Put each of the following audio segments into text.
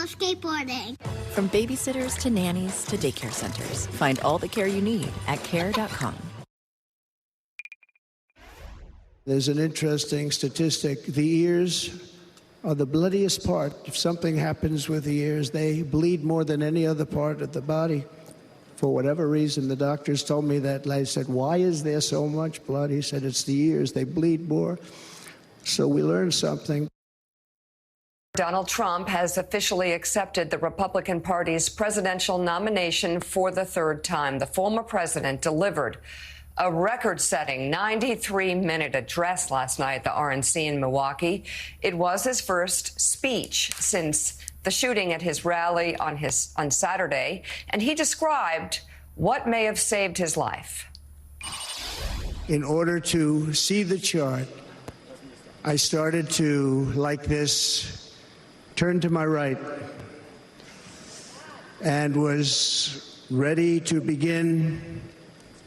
go skateboarding. From babysitters to nannies to daycare centers, find all the care you need at care.com. There's an interesting statistic. The ears are the bloodiest part. If something happens with the ears, they bleed more than any other part of the body. For whatever reason, the doctors told me that. I said, why is there so much blood? He said, it's the ears. They bleed more. So we learned something. Donald Trump has officially accepted the Republican Party's presidential nomination for the third time. The former president delivered a record-setting 93-minute address last night at the RNC in Milwaukee. It was his first speech since the shooting at his rally on Saturday, and he described what may have saved his life. In order to see the chart, I started to, like this, turn to my right and was ready to begin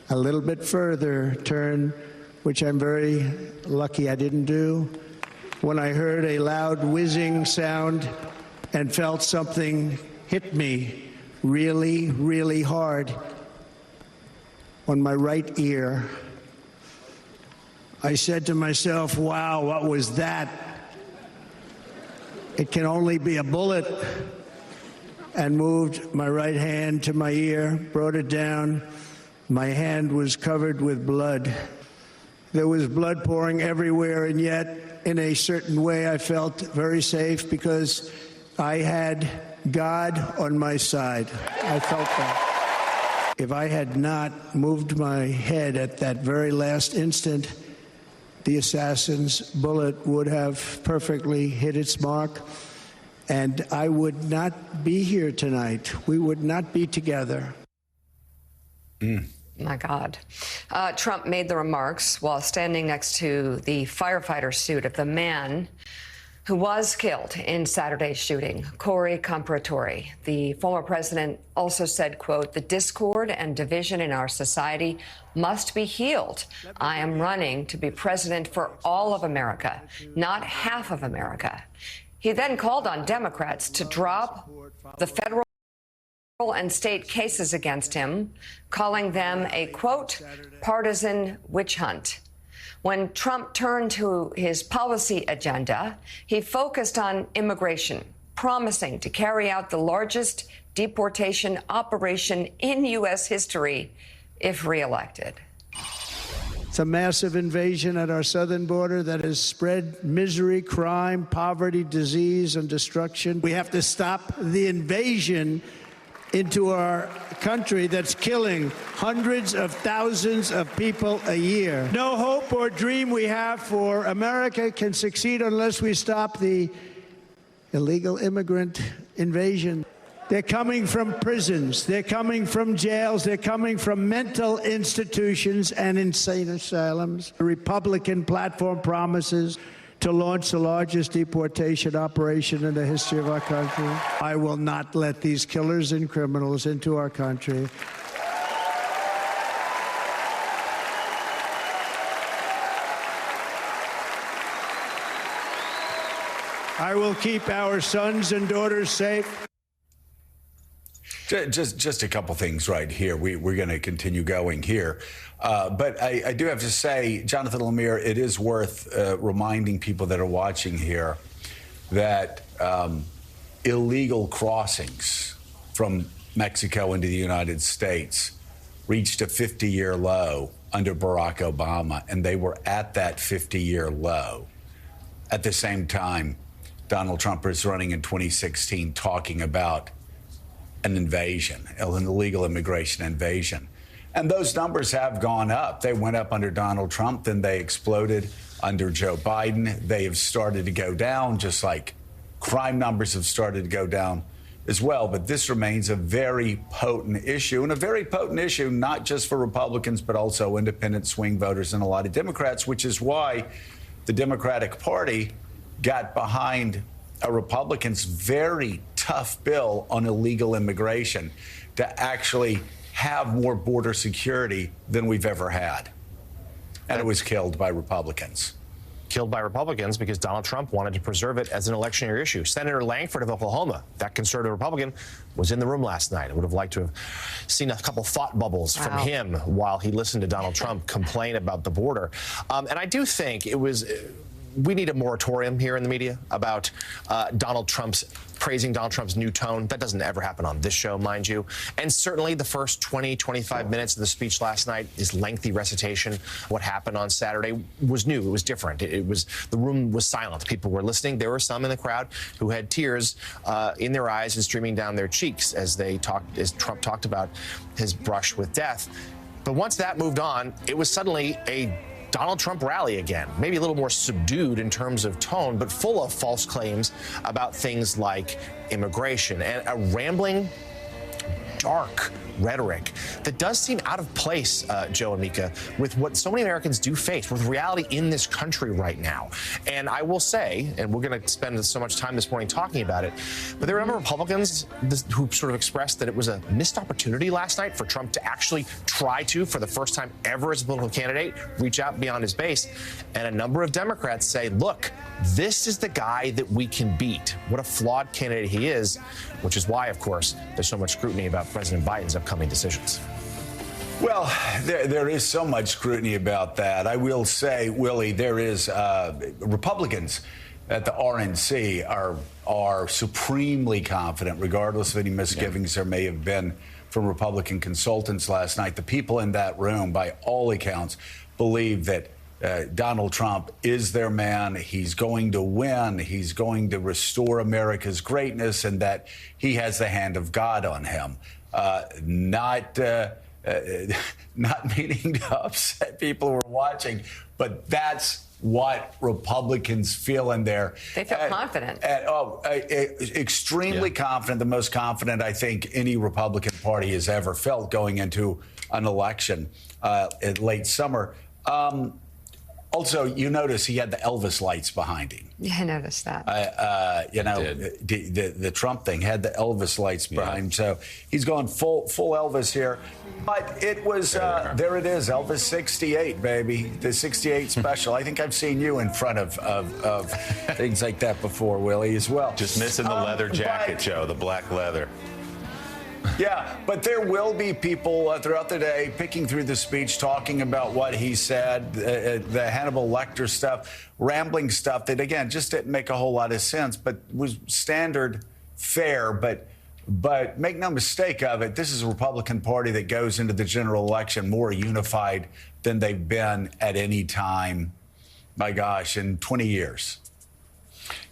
a little bit further turn, which I'm very lucky I didn't do, when I heard a loud whizzing sound and felt something hit me really, really hard on my right ear. I said to myself, wow, what was that? It can only be a bullet. And moved my right hand to my ear, brought it down. My hand was covered with blood. There was blood pouring everywhere, and yet, in a certain way, I felt very safe because I had God on my side. I felt that. If I had not moved my head at that very last instant, the assassin's bullet would have perfectly hit its mark, and I would not be here tonight. We would not be together. My God. Trump made the remarks while standing next to the firefighter suit of the man who was killed in Saturday's shooting, Corey Comparatori. The former president also said, quote, the discord and division in our society must be healed. I am running to be president for all of America, not half of America. He then called on Democrats to drop the federal and state cases against him, calling them a, quote, partisan witch hunt. When Trump turned to his policy agenda, he focused on immigration, promising to carry out the largest deportation operation in U.S. history if reelected. It's a massive invasion at our southern border that has spread misery, crime, poverty, disease, and destruction. We have to stop the invasion into our country that's killing hundreds of thousands of people a year. No hope or dream we have for America can succeed unless we stop the illegal immigrant invasion. They're coming from prisons, they're coming from jails, they're coming from mental institutions and insane asylums. The Republican platform promises to launch the largest deportation operation in the history of our country. I will not let these killers and criminals into our country. I will keep our sons and daughters safe. Just a couple things right here. We're going to continue going here. But I do have to say, Jonathan Lemire, it is worth reminding people that are watching here that illegal crossings from Mexico into the United States reached a 50-year low under Barack Obama, and they were at that 50-year low. At the same time, Donald Trump is running in 2016 talking about an invasion, an illegal immigration invasion. And those numbers have gone up. They went up under Donald Trump, then they exploded under Joe Biden. They have started to go down, just like crime numbers have started to go down as well. But this remains a very potent issue, and a very potent issue not just for Republicans, but also independent swing voters and a lot of Democrats, which is why the Democratic Party got behind a Republican's very tough bill on illegal immigration to actually have more border security than we've ever had. And it was killed by Republicans. killed by Republicans because Donald Trump wanted to preserve it as an electioneering issue. Senator Langford of Oklahoma, that conservative Republican, was in the room last night. I would have liked to have seen a couple thought bubbles from him while he listened to Donald Trump complain about the border. And I do think we need a moratorium here in the media about praising Donald Trump's new tone. That doesn't ever happen on this show, mind you. And certainly the first 20, 25 minutes of the speech last night, his lengthy recitation, what happened on Saturday, was new. It was different. The room was silent. People were listening. There were some in the crowd who had tears in their eyes and streaming down their cheeks as Trump talked about his brush with death. But once that moved on, it was suddenly a Donald Trump rally again, maybe a little more subdued in terms of tone, but full of false claims about things like immigration and a rambling, dark rhetoric that does seem out of place, Joe and Mika, with what so many Americans do face, with reality in this country right now. And I will say, and we're going to spend so much time this morning talking about it, but there were a number of Republicans who sort of expressed that it was a missed opportunity last night for Trump to actually try to, for the first time ever as a political candidate, reach out beyond his base. And a number of Democrats say, look, this is the guy that we can beat. What a flawed candidate he is, which is why, of course, there's so much scrutiny about President Biden's upcoming decisions. Well, there is so much scrutiny about that. I will say, Willie, there is Republicans at the RNC are supremely confident, regardless of any misgivings there may have been from Republican consultants last night. The people in that room, by all accounts, believe that Donald Trump is their man. He's going to win. He's going to restore America's greatness, and that he has the hand of God on him. Not meaning to upset people who are watching, but that's what Republicans feel in there. They feel confident. Extremely confident, the most confident I think any Republican Party has ever felt going into an election in late summer. Also, you notice he had the Elvis lights behind him. Yeah, I noticed that. The Trump thing had the Elvis lights behind him. So he's going full Elvis here. But it was, there it is, Elvis 68, baby. The 68 special. I think I've seen you in front of things like that before, Willie, as well. Just missing the leather jacket, Joe, the black leather. Yeah, but there will be people throughout the day picking through the speech, talking about what he said, the Hannibal Lecter stuff, rambling stuff that, again, just didn't make a whole lot of sense, but was standard fare. But make no mistake of it, this is a Republican Party that goes into the general election more unified than they've been at any time, my gosh, in 20 years.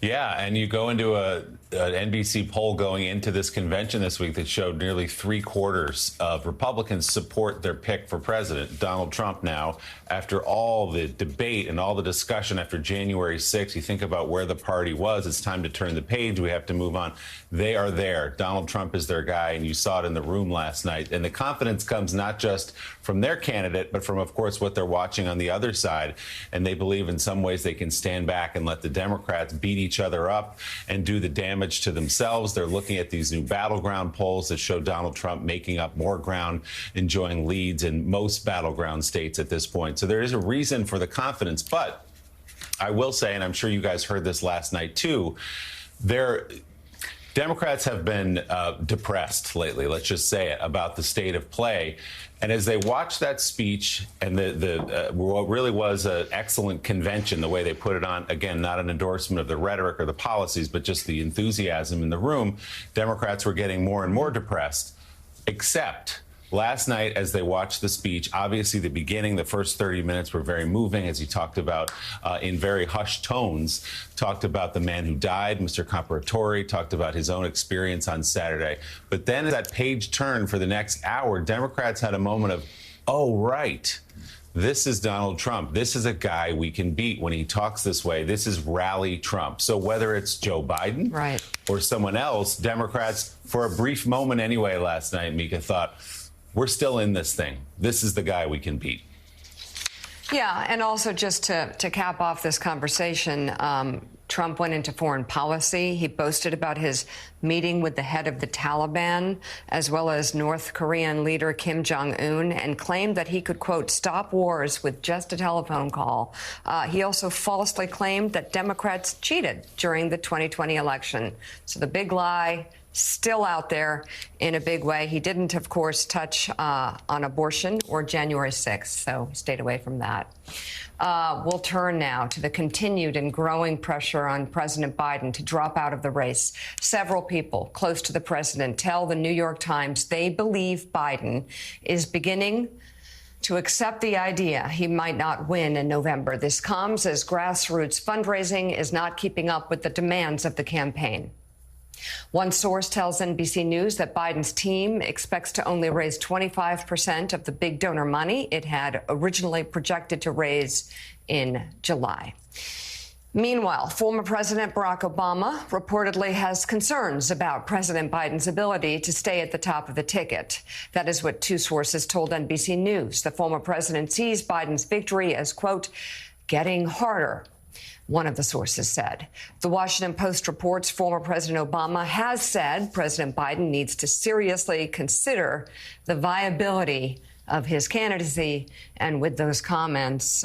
Yeah, and you go into an NBC poll going into this convention this week that showed nearly 3/4 of Republicans support their pick for president, Donald Trump. Now, after all the debate and all the discussion after January 6th, you think about where the party was. It's time to turn the page. We have to move on. They are there. Donald Trump is their guy, and you saw it in the room last night. And the confidence comes not just from their candidate, but from, of course, what they're watching on the other side. And they believe in some ways they can stand back and let the Democrats beat each other up and do the damage to themselves. They're looking at these new battleground polls that show Donald Trump making up more ground, enjoying leads in most battleground states at this point. So there is a reason for the confidence. But I will say, and I'm sure you guys heard this last night too, Democrats have been depressed lately, let's just say it, about the state of play. And as they watch that speech and what really was an excellent convention, the way they put it on, again, not an endorsement of the rhetoric or the policies, but just the enthusiasm in the room, Democrats were getting more and more depressed, except last night, as they watched the speech, obviously the beginning, the first 30 minutes were very moving, as he talked about in very hushed tones, talked about the man who died, Mr. Comparatori, talked about his own experience on Saturday. But then as that page turned for the next hour, Democrats had a moment of, oh, right. This is Donald Trump. This is a guy we can beat when he talks this way. This is rally Trump. So whether it's Joe Biden or someone else, Democrats, for a brief moment anyway last night, Mika, thought, we're still in this thing. This is the guy we can beat. Yeah, and also just to cap off this conversation, Trump went into foreign policy. He boasted about his meeting with the head of the Taliban, as well as North Korean leader Kim Jong-un, and claimed that he could, quote, stop wars with just a telephone call. He also falsely claimed that Democrats cheated during the 2020 election. So the big lie still out there in a big way. He didn't, of course, touch on abortion or January 6th, so he stayed away from that. We'll turn now to the continued and growing pressure on President Biden to drop out of the race. Several people close to the president tell the New York Times they believe Biden is beginning to accept the idea he might not win in November. This comes as grassroots fundraising is not keeping up with the demands of the campaign. One source tells NBC News that Biden's team expects to only raise 25% of the big donor money it had originally projected to raise in July. Meanwhile, former President Barack Obama reportedly has concerns about President Biden's ability to stay at the top of the ticket. That is what two sources told NBC News. The former president sees Biden's victory as, quote, getting harder. One of the sources said. The Washington Post reports former President Obama has said President Biden needs to seriously consider the viability of his candidacy. And with those comments,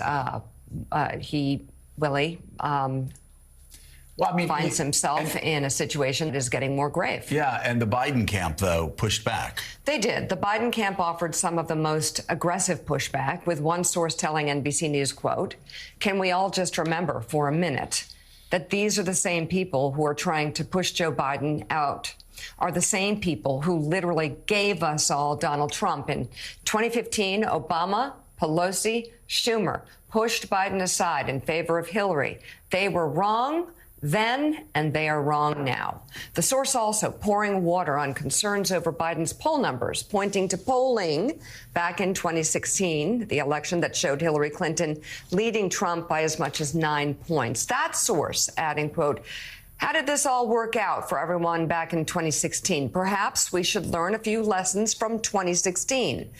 finds himself in a situation that is getting more grave. Yeah, and the Biden camp, though, pushed back. They did. The Biden camp offered some of the most aggressive pushback, with one source telling NBC News, quote, can we all just remember for a minute that these are the same people who are trying to push Joe Biden out, are the same people who literally gave us all Donald Trump. In 2015, Obama, Pelosi, Schumer pushed Biden aside in favor of Hillary. They were wrong then, and they are wrong now. The source also pouring water on concerns over Biden's poll numbers, pointing to polling back in 2016, the election that showed Hillary Clinton leading Trump by as much as 9 points. That source adding, quote, how did this all work out for everyone back in 2016? Perhaps we should learn a few lessons from 2016.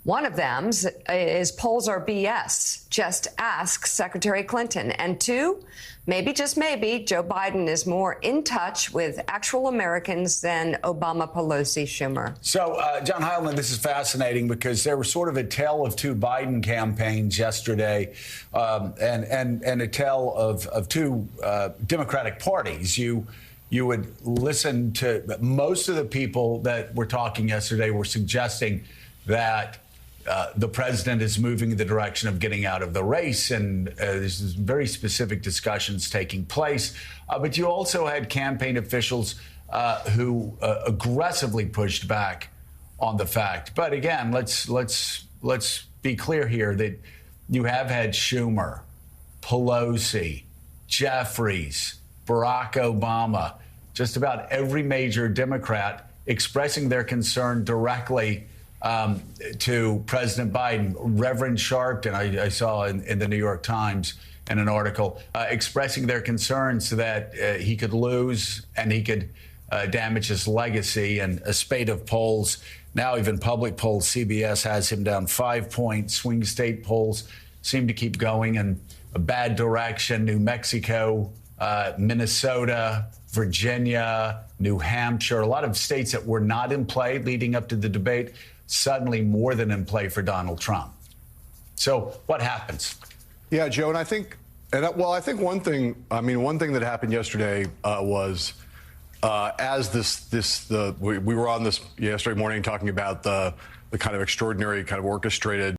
One of them is polls are BS. Just ask Secretary Clinton. And two, maybe, just maybe, Joe Biden is more in touch with actual Americans than Obama, Pelosi, Schumer. So, John Heilman, this is fascinating because there was sort of a tale of two Biden campaigns yesterday and a tale of two Democratic parties. You would listen to most of the people that were talking yesterday were suggesting that the president is moving in the direction of getting out of the race, and there's very specific discussions taking place. But you also had campaign officials who aggressively pushed back on the fact. But again, let's be clear here that you have had Schumer, Pelosi, Jeffries, Barack Obama, just about every major Democrat expressing their concern directly to President Biden. Reverend Sharpton, I saw in the New York Times in an article, expressing their concerns that he could lose and he could damage his legacy. And a spate of polls, now even public polls, CBS has him down 5 points. Swing state polls seem to keep going in a bad direction. New Mexico, Minnesota, Virginia, New Hampshire, a lot of states that were not in play leading up to the debate, suddenly more than in play for Donald Trump. So what happens? Yeah, Joe, and I think one thing that happened yesterday was as we were on this yesterday morning talking about the kind of extraordinary kind of orchestrated